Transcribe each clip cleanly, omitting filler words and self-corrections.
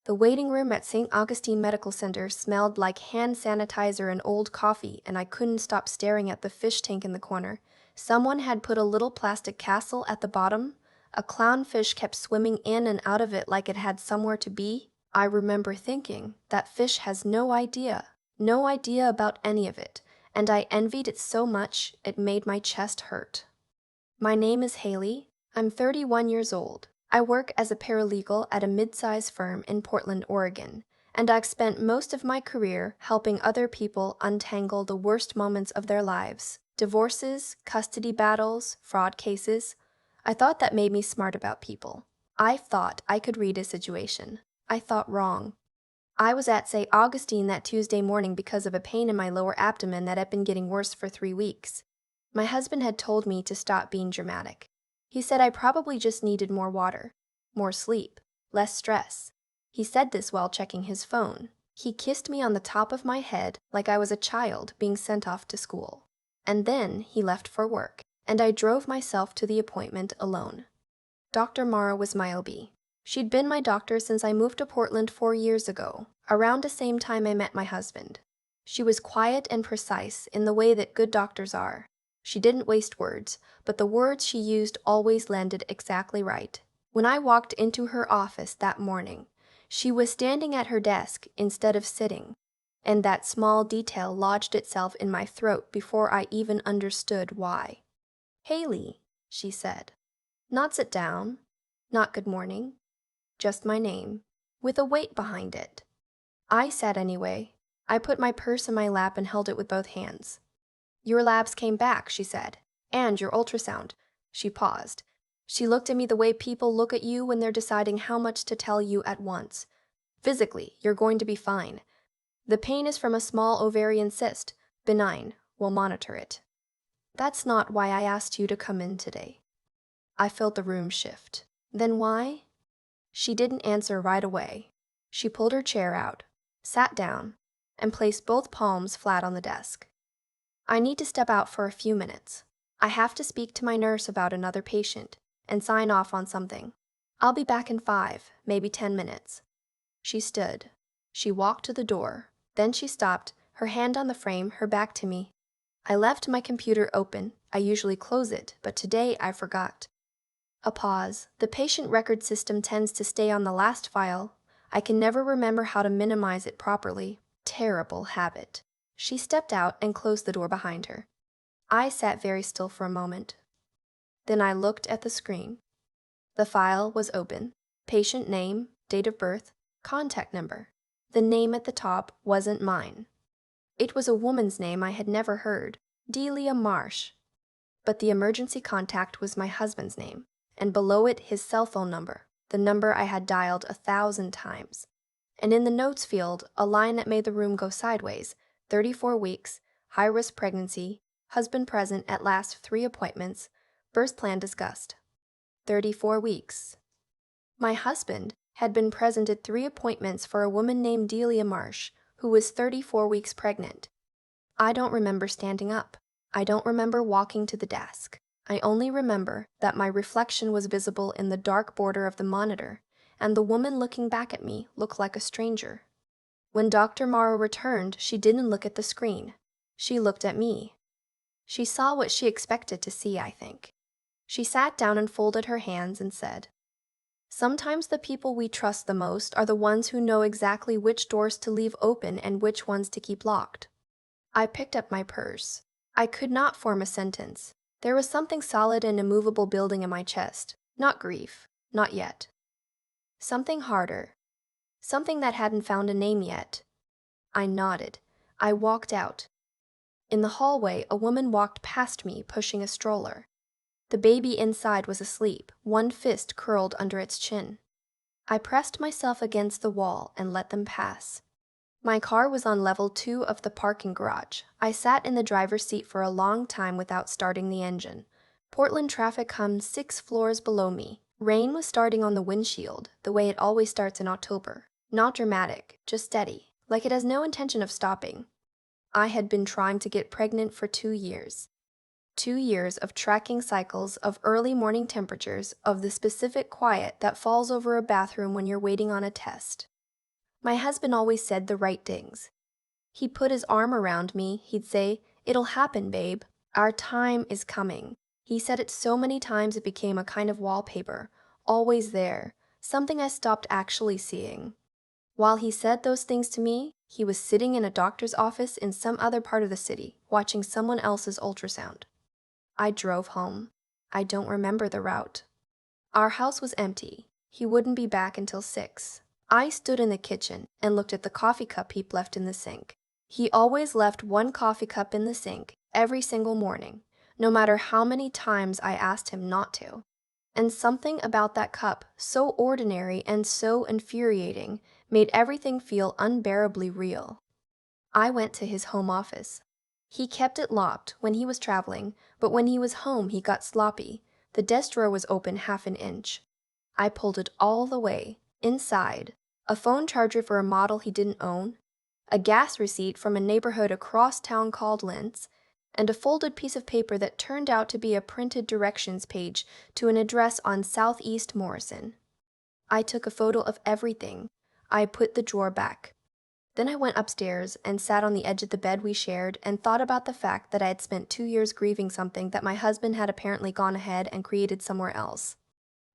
The waiting room at St. Augustine Medical Center smelled like hand sanitizer and old coffee, and I couldn't stop staring at the fish tank in the corner. Someone had put a little plastic castle at the bottom. A clownfish kept swimming in and out of it like it had somewhere to be. I remember thinking, that fish has no idea about any of it, and I envied it so much it made my chest hurt. My name is Haley. I'm 31 years old. I work as a paralegal at a mid-size firm in Portland, Oregon, and I've spent most of my career helping other people untangle the worst moments of their lives: divorces, custody battles, fraud cases. I thought that made me smart about people. I thought I could read a situation. I thought wrong. I was at St. Augustine that Tuesday morning because of a pain in my lower abdomen that had been getting worse for 3 weeks. My husband had told me to stop being dramatic. He said I probably just needed more water, more sleep, less stress. He said this while checking his phone. He kissed me on the top of my head like I was a child being sent off to school. And then he left for work, and I drove myself to the appointment alone. Dr. Mara was my OB. She'd been my doctor since I moved to Portland 4 years ago, around the same time I met my husband. She was quiet and precise in the way that good doctors are. She didn't waste words, but the words she used always landed exactly right. When I walked into her office that morning, she was standing at her desk instead of sitting, and that small detail lodged itself in my throat before I even understood why. "Haley," she said. Not sit down, not good morning, just my name, with a weight behind it. I sat anyway. I put my purse in my lap and held it with both hands. "Your labs came back," she said, "and your ultrasound." She paused. She looked at me the way people look at you when they're deciding how much to tell you at once. "Physically, you're going to be fine. The pain is from a small ovarian cyst. Benign. We'll monitor it." "That's not why I asked you to come in today." I felt the room shift. "Then why?" She didn't answer right away. She pulled her chair out, sat down, and placed both palms flat on the desk. "I need to step out for a few minutes. I have to speak to my nurse about another patient and sign off on something. I'll be back in 5, maybe 10 minutes. She stood. She walked to the door. Then she stopped, her hand on the frame, her back to me. I left my computer open. I usually close it, but today I forgot. A pause. The patient record system tends to stay on the last file. I can never remember how to minimize it properly. Terrible habit. She stepped out and closed the door behind her. I sat very still for a moment. Then I looked at the screen. The file was open. Patient name, date of birth, contact number. The name at the top wasn't mine. It was a woman's name I had never heard, Delia Marsh. But the emergency contact was my husband's name, and below it his cell phone number, the number I had dialed 1,000 times. And in the notes field, a line that made the room go sideways: 34 weeks, high-risk pregnancy, husband present at last 3 appointments, birth plan discussed. 34 weeks. My husband had been present at 3 appointments for a woman named Delia Marsh, who was 34 weeks pregnant. I don't remember standing up. I don't remember walking to the desk. I only remember that my reflection was visible in the dark border of the monitor, and the woman looking back at me looked like a stranger. When Dr. Morrow returned, she didn't look at the screen. She looked at me. She saw what she expected to see, I think. She sat down and folded her hands and said, "Sometimes the people we trust the most are the ones who know exactly which doors to leave open and which ones to keep locked." I picked up my purse. I could not form a sentence. There was something solid and immovable building in my chest. Not grief. Not yet. Something harder. Something that hadn't found a name yet. I nodded. I walked out. In the hallway, a woman walked past me, pushing a stroller. The baby inside was asleep, one fist curled under its chin. I pressed myself against the wall and let them pass. My car was on level 2 of the parking garage. I sat in the driver's seat for a long time without starting the engine. Portland traffic hummed 6 floors below me. Rain was starting on the windshield, the way it always starts in October. Not dramatic, just steady, like it has no intention of stopping. I had been trying to get pregnant for 2 years. 2 years of tracking cycles of early morning temperatures, of the specific quiet that falls over a bathroom when you're waiting on a test. My husband always said the right things. He'd put his arm around me. He'd say, "It'll happen, babe. Our time is coming." He said it so many times it became a kind of wallpaper, always there, something I stopped actually seeing. While he said those things to me, he was sitting in a doctor's office in some other part of the city, watching someone else's ultrasound. I drove home. I don't remember the route. Our house was empty. He wouldn't be back until 6. I stood in the kitchen and looked at the coffee cup he'd left in the sink. He always left one coffee cup in the sink every single morning, no matter how many times I asked him not to. And something about that cup, so ordinary and so infuriating, made everything feel unbearably real. I went to his home office. He kept it locked when he was traveling, but when he was home he got sloppy. The desk drawer was open half an inch. I pulled it all the way. Inside, a phone charger for a model he didn't own, a gas receipt from a neighborhood across town called Lentz, and a folded piece of paper that turned out to be a printed directions page to an address on Southeast Morrison. I took a photo of everything. I put the drawer back. Then I went upstairs and sat on the edge of the bed we shared and thought about the fact that I had spent 2 years grieving something that my husband had apparently gone ahead and created somewhere else.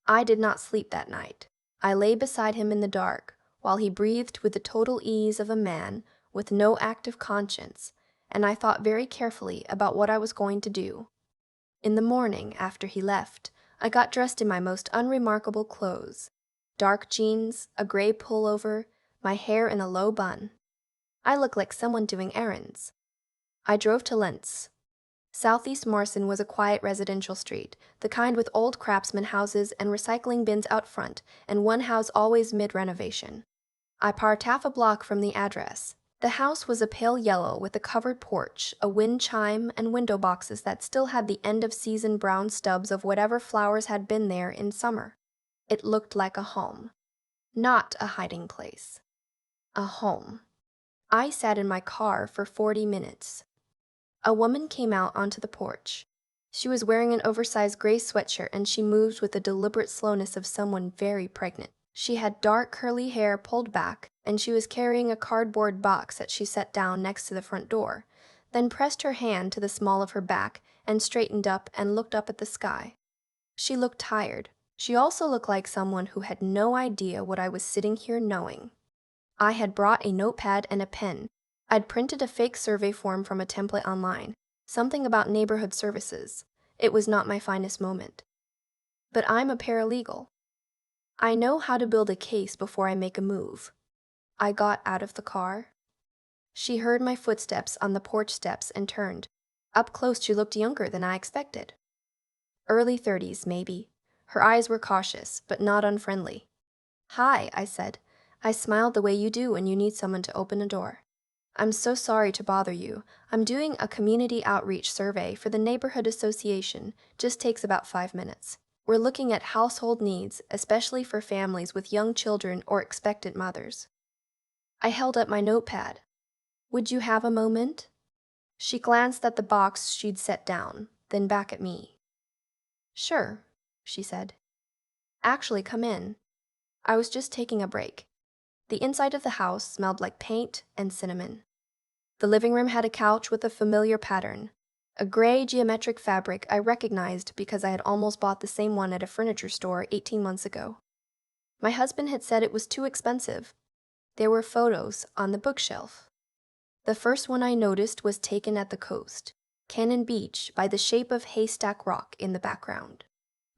I did not sleep that night. I lay beside him in the dark, while he breathed with the total ease of a man with no active conscience, and I thought very carefully about what I was going to do. In the morning, after he left, I got dressed in my most unremarkable clothes: dark jeans, a gray pullover, my hair in a low bun. I looked like someone doing errands. I drove to Lentz. Southeast Morrison was a quiet residential street, the kind with old craftsman houses and recycling bins out front, and one house always mid-renovation. I parked half a block from the address. The house was a pale yellow with a covered porch, a wind chime, and window boxes that still had the end-of-season brown stubs of whatever flowers had been there in summer. It looked like a home. Not a hiding place. A home. I sat in my car for 40 minutes. A woman came out onto the porch. She was wearing an oversized gray sweatshirt and she moved with the deliberate slowness of someone very pregnant. She had dark curly hair pulled back, and she was carrying a cardboard box that she set down next to the front door, then pressed her hand to the small of her back and straightened up and looked up at the sky. She looked tired. She also looked like someone who had no idea what I was sitting here knowing. I had brought a notepad and a pen. I'd printed a fake survey form from a template online, something about neighborhood services. It was not my finest moment. But I'm a paralegal. I know how to build a case before I make a move. I got out of the car. She heard my footsteps on the porch steps and turned. Up close she looked younger than I expected. Early 30s, maybe. Her eyes were cautious, but not unfriendly. "Hi," I said. I smiled the way you do when you need someone to open a door. "I'm so sorry to bother you. I'm doing a community outreach survey for the neighborhood association. Just takes about 5 minutes. We're looking at household needs, especially for families with young children or expectant mothers." I held up my notepad. "Would you have a moment?" She glanced at the box she'd set down, then back at me. "Sure," she said. "Actually, come in. I was just taking a break." The inside of the house smelled like paint and cinnamon. The living room had a couch with a familiar pattern, a gray geometric fabric I recognized because I had almost bought the same one at a furniture store 18 months ago. My husband had said it was too expensive. There were photos on the bookshelf. The first one I noticed was taken at the coast, Cannon Beach, by the shape of Haystack Rock in the background.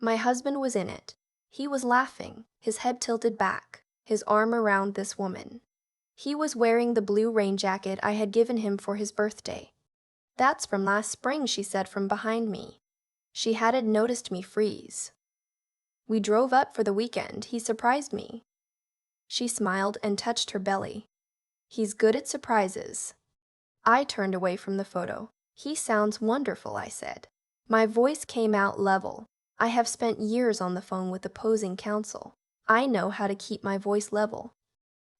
My husband was in it. He was laughing, his head tilted back, his arm around this woman. He was wearing the blue rain jacket I had given him for his birthday. "That's from last spring," she said from behind me. She hadn't noticed me freeze. "We drove up for the weekend. He surprised me." She smiled and touched her belly. "He's good at surprises." I turned away from the photo. "He sounds wonderful," I said. My voice came out level. I have spent years on the phone with opposing counsel. I know how to keep my voice level.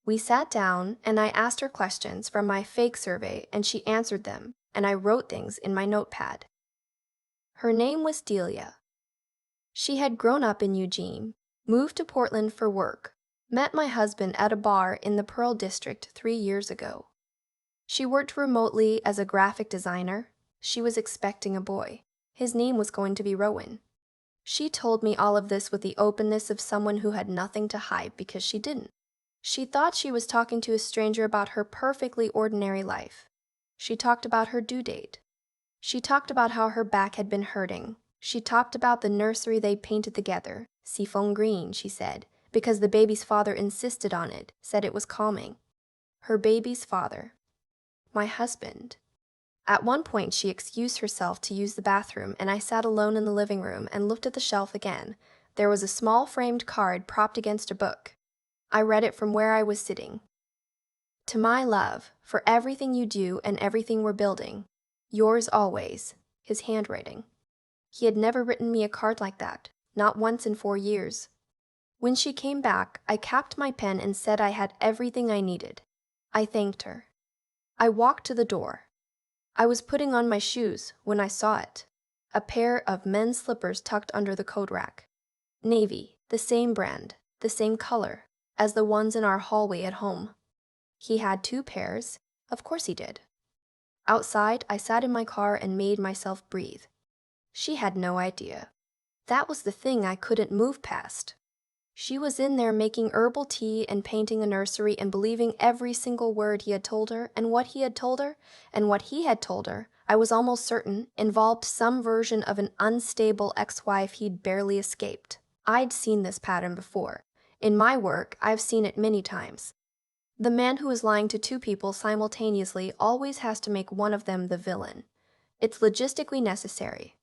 We sat down, and I asked her questions from my fake survey, and she answered them, and I wrote things in my notepad. Her name was Delia. She had grown up in Eugene, moved to Portland for work, Met my husband at a bar in the Pearl District 3 years ago. She worked remotely as a graphic designer. She was expecting a boy. His name was going to be Rowan. She told me all of this with the openness of someone who had nothing to hide because she didn't. She thought she was talking to a stranger about her perfectly ordinary life. She talked about her due date. She talked about how her back had been hurting. She talked about the nursery they painted together, seafoam green, she said, because the baby's father insisted on it, said it was calming. Her baby's father. My husband. At one point, she excused herself to use the bathroom, and I sat alone in the living room and looked at the shelf again. There was a small framed card propped against a book. I read it from where I was sitting. To my love, for everything you do and everything we're building. Yours always. His handwriting. He had never written me a card like that, not once in 4 years. When she came back, I capped my pen and said I had everything I needed. I thanked her. I walked to the door. I was putting on my shoes when I saw it. A pair of men's slippers tucked under the coat rack. Navy, the same brand, the same color, as the ones in our hallway at home. He had 2 pairs. Of course he did. Outside, I sat in my car and made myself breathe. She had no idea. That was the thing I couldn't move past. She was in there making herbal tea and painting a nursery and believing every single word he had told her, and what he had told her, and what he had told her, I was almost certain, involved some version of an unstable ex-wife he'd barely escaped. I'd seen this pattern before. In my work, I've seen it many times. The man who is lying to 2 people simultaneously always has to make one of them the villain. It's logistically necessary.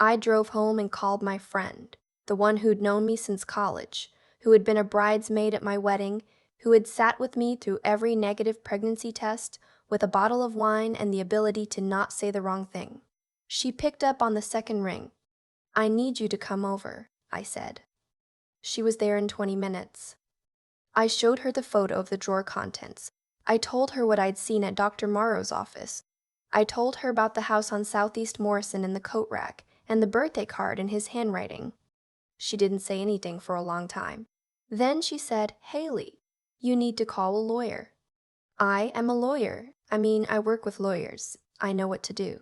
I drove home and called my friend, the one who'd known me since college, who had been a bridesmaid at my wedding, who had sat with me through every negative pregnancy test with a bottle of wine and the ability to not say the wrong thing. She picked up on the second ring. I need you to come over, I said. She was there in 20 minutes. I showed her the photo of the drawer contents. I told her what I'd seen at Dr. Morrow's office. I told her about the house on Southeast Morrison in the coat rack and the birthday card in his handwriting. She didn't say anything for a long time. Then she said, "Haley, you need to call a lawyer." I am a lawyer. I work with lawyers. I know what to do.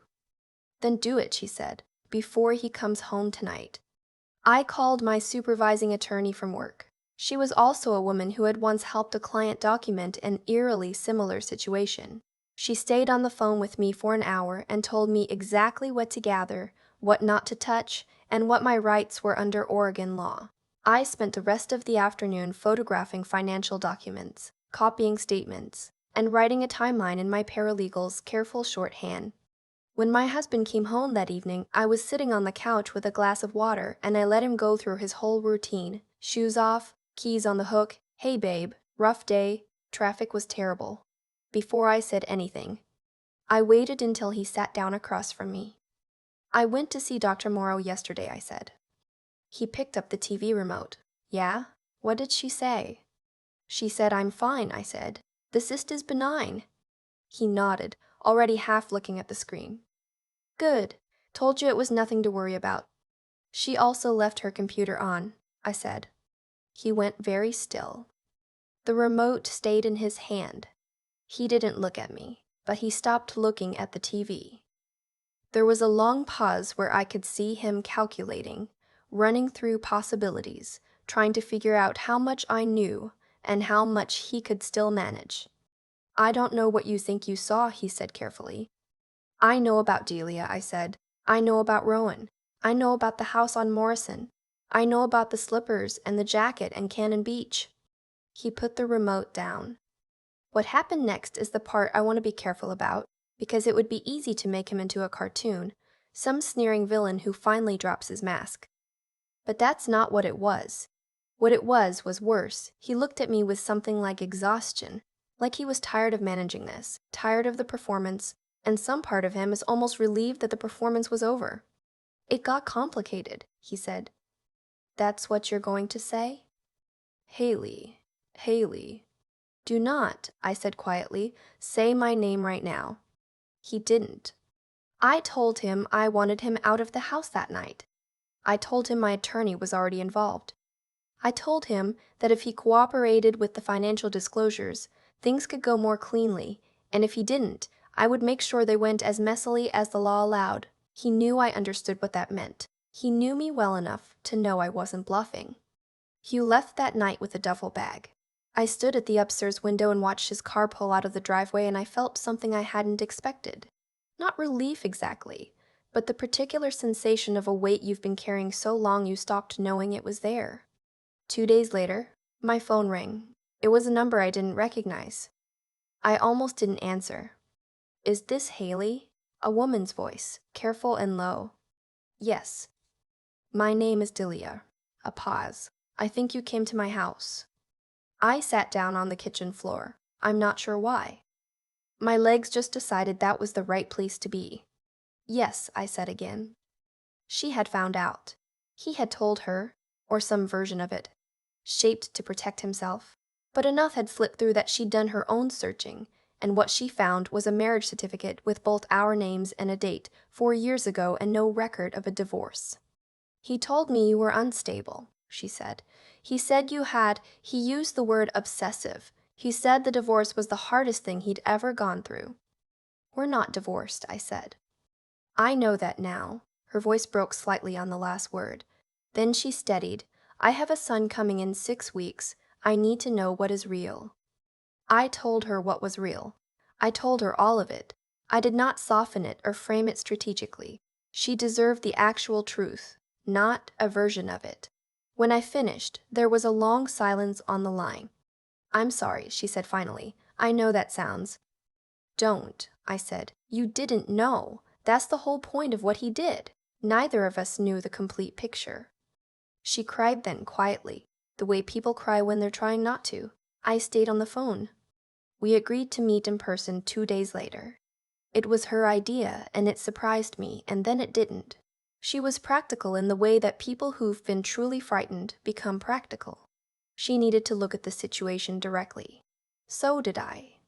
Then do it, she said, before he comes home tonight. I called my supervising attorney from work. She was also a woman who had once helped a client document an eerily similar situation. She stayed on the phone with me for an hour and told me exactly what to gather, what not to touch, and what my rights were under Oregon law. I spent the rest of the afternoon photographing financial documents, copying statements, and writing a timeline in my paralegal's careful shorthand. When my husband came home that evening, I was sitting on the couch with a glass of water, and I let him go through his whole routine. Shoes off, keys on the hook, "Hey babe, rough day, traffic was terrible." Before I said anything, I waited until he sat down across from me. "I went to see Dr. Morrow yesterday," I said. He picked up the TV remote. "Yeah? What did she say?" "She said I'm fine," I said. "The cyst is benign." He nodded, already half looking at the screen. "Good. Told you it was nothing to worry about." "She also left her computer on," I said. He went very still. The remote stayed in his hand. He didn't look at me, but he stopped looking at the TV. There was a long pause where I could see him calculating, running through possibilities, trying to figure out how much I knew and how much he could still manage. "I don't know what you think you saw," he said carefully. "I know about Delia," I said. "I know about Rowan. I know about the house on Morrison. I know about the slippers and the jacket and Cannon Beach." He put the remote down. What happened next is the part I want to be careful about, because it would be easy to make him into a cartoon, some sneering villain who finally drops his mask. But that's not what it was. What it was worse. He looked at me with something like exhaustion, like he was tired of managing this, tired of the performance, and some part of him is almost relieved that the performance was over. "It got complicated," he said. "That's what you're going to say?" "Haley, Haley." "Do not," I said quietly, "say my name right now." He didn't. I told him I wanted him out of the house that night. I told him my attorney was already involved. I told him that if he cooperated with the financial disclosures, things could go more cleanly, and if he didn't, I would make sure they went as messily as the law allowed. He knew I understood what that meant. He knew me well enough to know I wasn't bluffing. Hugh left that night with a duffel bag. I stood at the upstairs window and watched his car pull out of the driveway, and I felt something I hadn't expected. Not relief exactly, but the particular sensation of a weight you've been carrying so long you stopped knowing it was there. 2 days later, my phone rang. It was a number I didn't recognize. I almost didn't answer. "Is this Haley?" A woman's voice, careful and low. "Yes." "My name is Delia." A pause. "I think you came to my house." I sat down on the kitchen floor. I'm not sure why. My legs just decided that was the right place to be. "Yes," I said again. She had found out. He had told her, or some version of it, shaped to protect himself. But enough had slipped through that she'd done her own searching, and what she found was a marriage certificate with both our names and a date 4 years ago and no record of a divorce. "He told me you were unstable," she said. He used the word obsessive. He said the divorce was the hardest thing he'd ever gone through." "We're not divorced," I said. "I know that now." Her voice broke slightly on the last word. Then she steadied. "I have a son coming in 6 weeks. I need to know what is real." I told her what was real. I told her all of it. I did not soften it or frame it strategically. She deserved the actual truth, not a version of it. When I finished, there was a long silence on the line. "I'm sorry," she said finally. "I know that sounds—" "Don't," I said. "You didn't know. That's the whole point of what he did. Neither of us knew the complete picture." She cried then, quietly, the way people cry when they're trying not to. I stayed on the phone. We agreed to meet in person 2 days later. It was her idea, and it surprised me, and then it didn't. She was practical in the way that people who've been truly frightened become practical. She needed to look at the situation directly. So did I.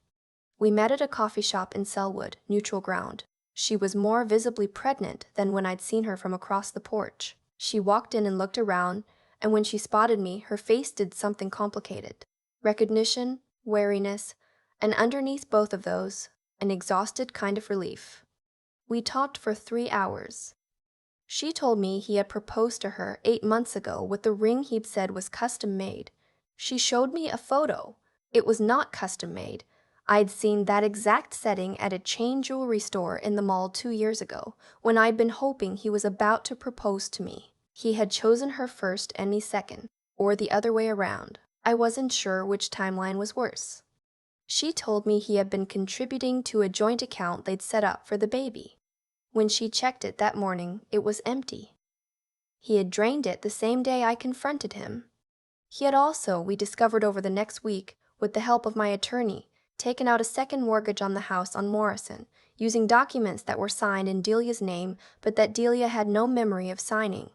We met at a coffee shop in Selwood, neutral ground. She was more visibly pregnant than when I'd seen her from across the porch. She walked in and looked around, and when she spotted me, her face did something complicated. Recognition, wariness, and underneath both of those, an exhausted kind of relief. We talked for 3 hours. She told me he had proposed to her 8 months ago with the ring he'd said was custom made. She showed me a photo. It was not custom made. I'd seen that exact setting at a chain jewelry store in the mall 2 years ago, when I'd been hoping he was about to propose to me. He had chosen her first and me second, or the other way around. I wasn't sure which timeline was worse. She told me he had been contributing to a joint account they'd set up for the baby. When she checked it that morning, it was empty. He had drained it the same day I confronted him. He had also, we discovered over the next week, with the help of my attorney, taken out a second mortgage on the house on Morrison, using documents that were signed in Delia's name but that Delia had no memory of signing.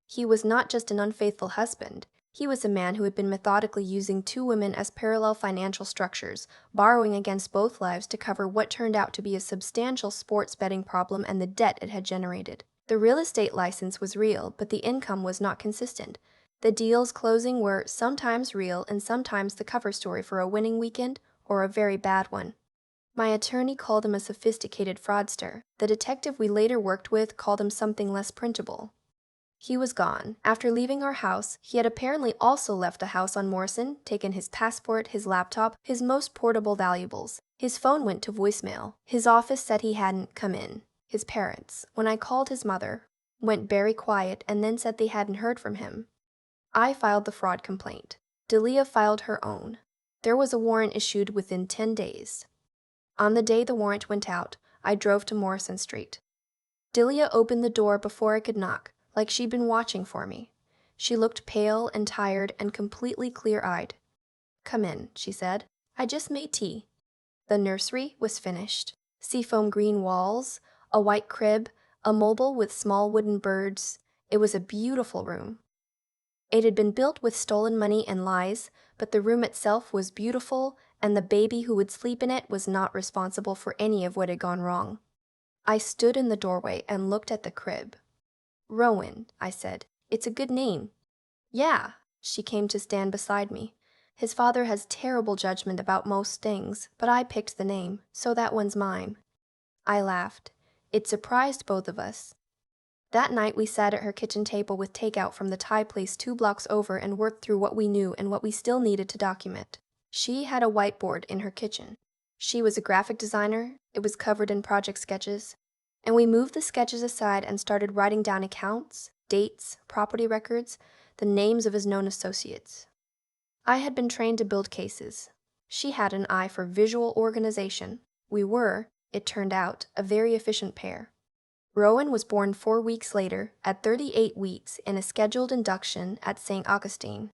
He was not just an unfaithful husband. He was a man who had been methodically using 2 women as parallel financial structures, borrowing against both lives to cover what turned out to be a substantial sports betting problem and the debt it had generated. The real estate license was real, but the income was not consistent. The deals closing were sometimes real and sometimes the cover story for a winning weekend or a very bad one. My attorney called him a sophisticated fraudster. The detective we later worked with called him something less printable. He was gone. After leaving our house, he had apparently also left the house on Morrison, taken his passport, his laptop, his most portable valuables. His phone went to voicemail. His office said he hadn't come in. His parents, when I called his mother, went very quiet and then said they hadn't heard from him. I filed the fraud complaint. Delia filed her own. There was a warrant issued within 10 days. On the day the warrant went out, I drove to Morrison Street. Delia opened the door before I could knock, like she'd been watching for me. She looked pale and tired and completely clear-eyed. "Come in," she said. "I just made tea." The nursery was finished. Seafoam green walls, a white crib, a mobile with small wooden birds. It was a beautiful room. It had been built with stolen money and lies, but the room itself was beautiful, and the baby who would sleep in it was not responsible for any of what had gone wrong. I stood in the doorway and looked at the crib. "Rowan," I said. "It's a good name." "Yeah," She came to stand beside me. His father has terrible judgment about most things, but I picked the name, so that one's mine. I laughed. It surprised both of us. That night we sat at her kitchen table with takeout from the Thai place 2 blocks over and worked through what we knew and what we still needed to document. She had a whiteboard in her kitchen. She was a graphic designer. It was covered in project sketches. And we moved the sketches aside and started writing down accounts, dates, property records, the names of his known associates. I had been trained to build cases. She had an eye for visual organization. We were, it turned out, a very efficient pair. Rowan was born 4 weeks later, at 38 weeks, in a scheduled induction at St. Augustine.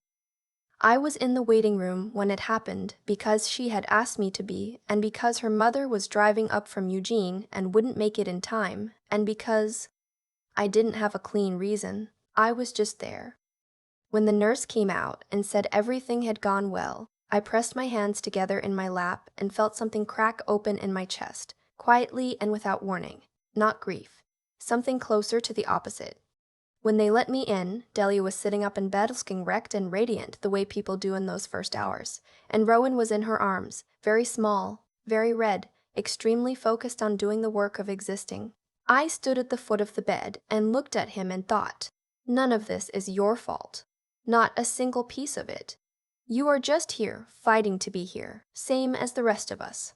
I was in the waiting room when it happened because she had asked me to be, and because her mother was driving up from Eugene and wouldn't make it in time, and because I didn't have a clean reason. I was just there. When the nurse came out and said everything had gone well, I pressed my hands together in my lap and felt something crack open in my chest, quietly and without warning. Not grief. Something closer to the opposite. When they let me in, Delia was sitting up in bed looking wrecked and radiant the way people do in those first hours, and Rowan was in her arms, very small, very red, extremely focused on doing the work of existing. I stood at the foot of the bed and looked at him and thought, none of this is your fault. Not a single piece of it. You are just here, fighting to be here, same as the rest of us.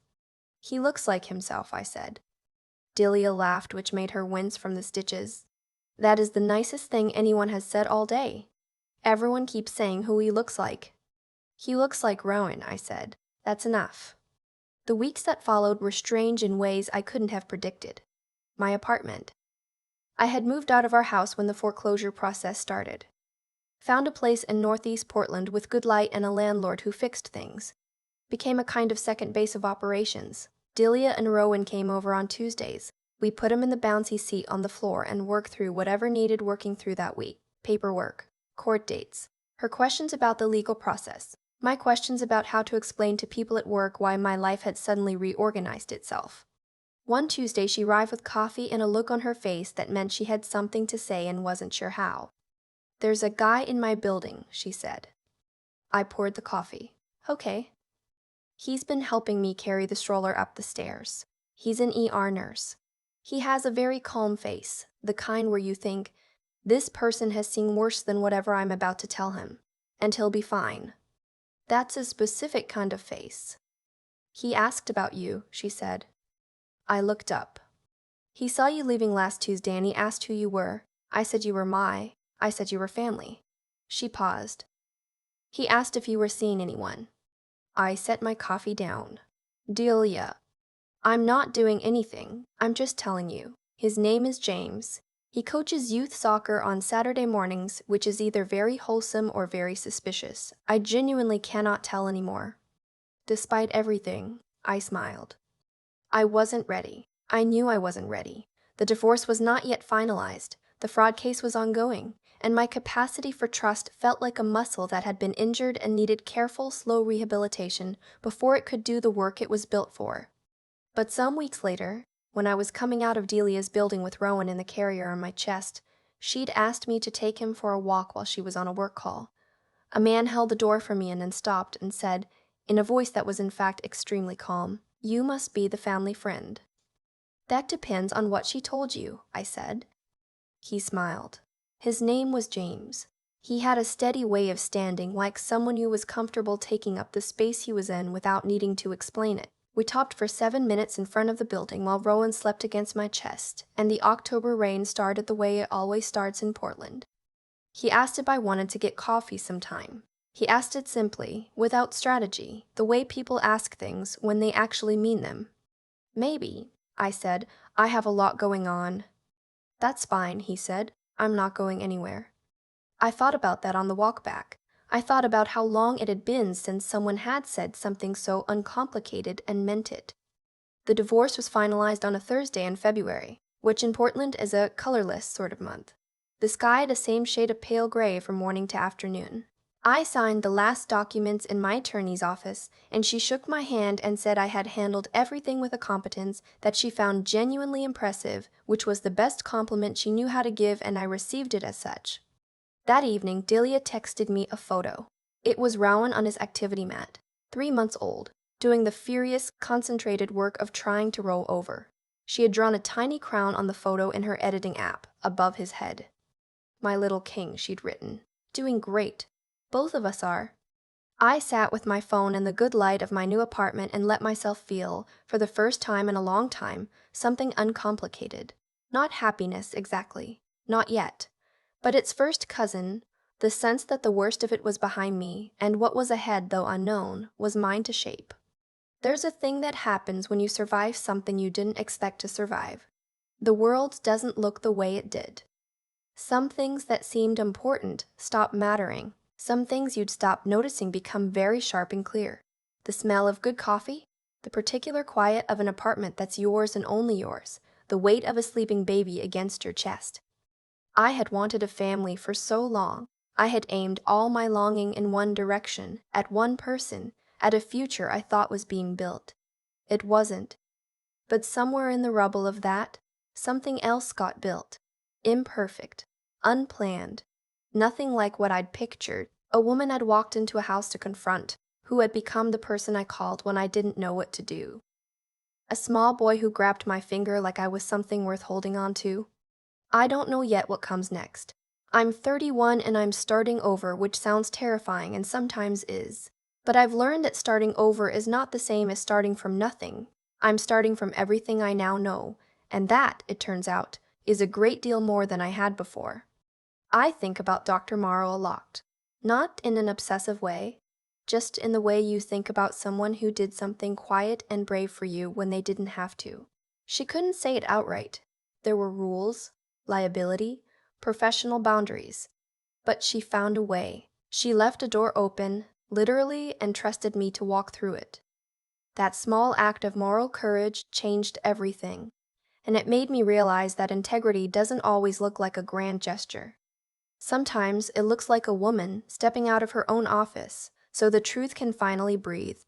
He looks like himself, I said. Delia laughed, which made her wince from the stitches. That is the nicest thing anyone has said all day. Everyone keeps saying who he looks like. He looks like Rowan, I said. That's enough. The weeks that followed were strange in ways I couldn't have predicted. My apartment. I had moved out of our house when the foreclosure process started. Found a place in northeast Portland with good light and a landlord who fixed things. Became a kind of second base of operations. Delia and Rowan came over on Tuesdays. We put him in the bouncy seat on the floor and worked through whatever needed working through that week. Paperwork, court dates, her questions about the legal process, my questions about how to explain to people at work why my life had suddenly reorganized itself. One Tuesday she arrived with coffee and a look on her face that meant she had something to say and wasn't sure how. There's a guy in my building, she said. I poured the coffee. Okay. He's been helping me carry the stroller up the stairs. He's an ER nurse. He has a very calm face, the kind where you think, this person has seen worse than whatever I'm about to tell him, and he'll be fine. That's a specific kind of face. He asked about you, she said. I looked up. He saw you leaving last Tuesday and he asked who you were. I said you were I said you were family. She paused. He asked if you were seeing anyone. I set my coffee down. Delia. I'm not doing anything. I'm just telling you. His name is James. He coaches youth soccer on Saturday mornings, which is either very wholesome or very suspicious. I genuinely cannot tell anymore. Despite everything, I smiled. I wasn't ready. I knew I wasn't ready. The divorce was not yet finalized. The fraud case was ongoing, and my capacity for trust felt like a muscle that had been injured and needed careful, slow rehabilitation before it could do the work it was built for. But some weeks later, when I was coming out of Delia's building with Rowan in the carrier on my chest, she'd asked me to take him for a walk while she was on a work call. A man held the door for me and then stopped and said, in a voice that was in fact extremely calm, "You must be the family friend." "That depends on what she told you," I said. He smiled. His name was James. He had a steady way of standing, like someone who was comfortable taking up the space he was in without needing to explain it. We talked for 7 minutes in front of the building while Rowan slept against my chest, and the October rain started the way it always starts in Portland. He asked if I wanted to get coffee sometime. He asked it simply, without strategy, the way people ask things when they actually mean them. "Maybe," I said. "I have a lot going on." "That's fine," he said. "I'm not going anywhere." I thought about that on the walk back. I thought about how long it had been since someone had said something so uncomplicated and meant it. The divorce was finalized on a Thursday in February, which in Portland is a colorless sort of month. The sky the same shade of pale gray from morning to afternoon. I signed the last documents in my attorney's office, and she shook my hand and said I had handled everything with a competence that she found genuinely impressive, which was the best compliment she knew how to give, and I received it as such. That evening, Delia texted me a photo. It was Rowan on his activity mat, 3 months old, doing the furious, concentrated work of trying to roll over. She had drawn a tiny crown on the photo in her editing app, above his head. "My little king," she'd written. "Doing great. Both of us are." I sat with my phone in the good light of my new apartment and let myself feel, for the first time in a long time, something uncomplicated. Not happiness, exactly. Not yet. But its first cousin, the sense that the worst of it was behind me, and what was ahead, though unknown, was mine to shape. There's a thing that happens when you survive something you didn't expect to survive. The world doesn't look the way it did. Some things that seemed important stop mattering. Some things you'd stop noticing become very sharp and clear. The smell of good coffee, the particular quiet of an apartment that's yours and only yours, the weight of a sleeping baby against your chest. I had wanted a family for so long. I had aimed all my longing in one direction, at one person, at a future I thought was being built. It wasn't. But somewhere in the rubble of that, something else got built. Imperfect, unplanned, nothing like what I'd pictured. A woman I'd walked into a house to confront, who had become the person I called when I didn't know what to do. A small boy who grabbed my finger like I was something worth holding on to. I don't know yet what comes next. I'm 31 and I'm starting over, which sounds terrifying and sometimes is. But I've learned that starting over is not the same as starting from nothing. I'm starting from everything I now know, and that, it turns out, is a great deal more than I had before. I think about Dr. Morrow a lot. Not in an obsessive way, just in the way you think about someone who did something quiet and brave for you when they didn't have to. She couldn't say it outright. There were rules, liability, professional boundaries. But she found a way. She left a door open, literally, and trusted me to walk through it. That small act of moral courage changed everything, and it made me realize that integrity doesn't always look like a grand gesture. Sometimes it looks like a woman stepping out of her own office so the truth can finally breathe.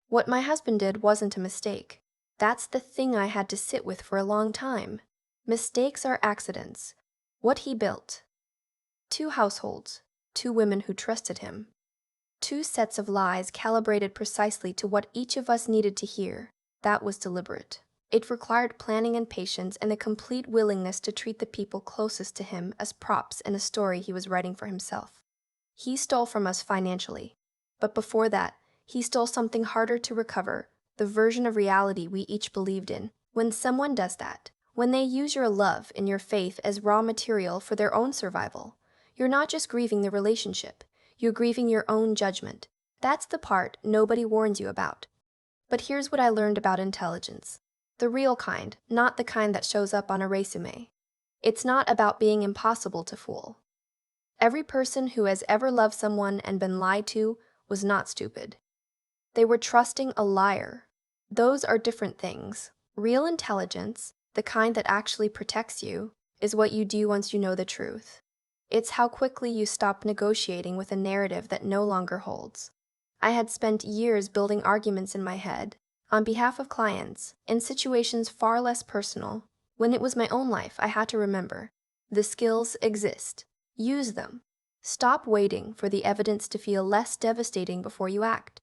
What my husband did wasn't a mistake. That's the thing I had to sit with for a long time. Mistakes are accidents. What he built. 2 households, 2 women who trusted him. 2 sets of lies calibrated precisely to what each of us needed to hear. That was deliberate. It required planning and patience and a complete willingness to treat the people closest to him as props in a story he was writing for himself. He stole from us financially. But before that, he stole something harder to recover, the version of reality we each believed in. When someone does that, when they use your love and your faith as raw material for their own survival, you're not just grieving the relationship, you're grieving your own judgment. That's the part nobody warns you about. But here's what I learned about intelligence. The real kind, not the kind that shows up on a resume. It's not about being impossible to fool. Every person who has ever loved someone and been lied to was not stupid. They were trusting a liar. Those are different things. Real intelligence, the kind that actually protects you, is what you do once you know the truth. It's how quickly you stop negotiating with a narrative that no longer holds. I had spent years building arguments in my head, on behalf of clients, in situations far less personal. When it was my own life, I had to remember, the skills exist. Use them. Stop waiting for the evidence to feel less devastating before you act.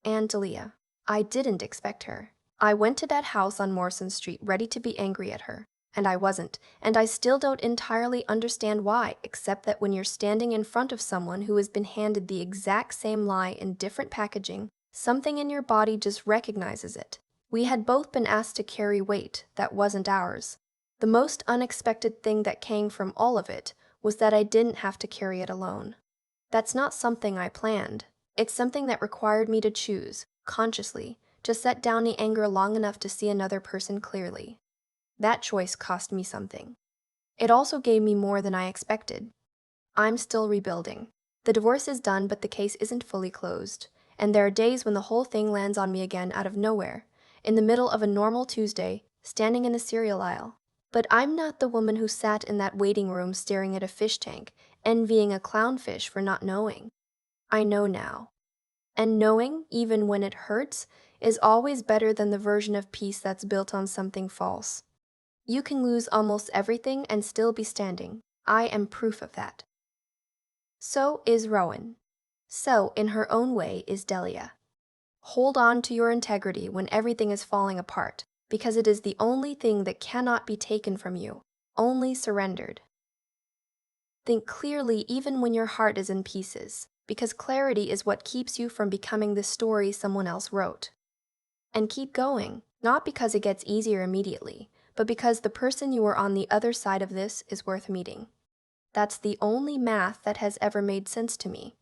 And Delia, I didn't expect her. I went to that house on Morrison Street ready to be angry at her. And I wasn't, and I still don't entirely understand why, except that when you're standing in front of someone who has been handed the exact same lie in different packaging, something in your body just recognizes it. We had both been asked to carry weight that wasn't ours. The most unexpected thing that came from all of it was that I didn't have to carry it alone. That's not something I planned. It's something that required me to choose, consciously, to set down the anger long enough to see another person clearly. That choice cost me something. It also gave me more than I expected. I'm still rebuilding. The divorce is done, but the case isn't fully closed. And there are days when the whole thing lands on me again out of nowhere, in the middle of a normal Tuesday, standing in the cereal aisle. But I'm not the woman who sat in that waiting room staring at a fish tank, envying a clownfish for not knowing. I know now. And knowing, even when it hurts, is always better than the version of peace that's built on something false. You can lose almost everything and still be standing. I am proof of that. So is Rowan. So, in her own way, is Delia. Hold on to your integrity when everything is falling apart, because it is the only thing that cannot be taken from you, only surrendered. Think clearly even when your heart is in pieces, because clarity is what keeps you from becoming the story someone else wrote. And keep going, not because it gets easier immediately, but because the person you are on the other side of this is worth meeting. That's the only math that has ever made sense to me.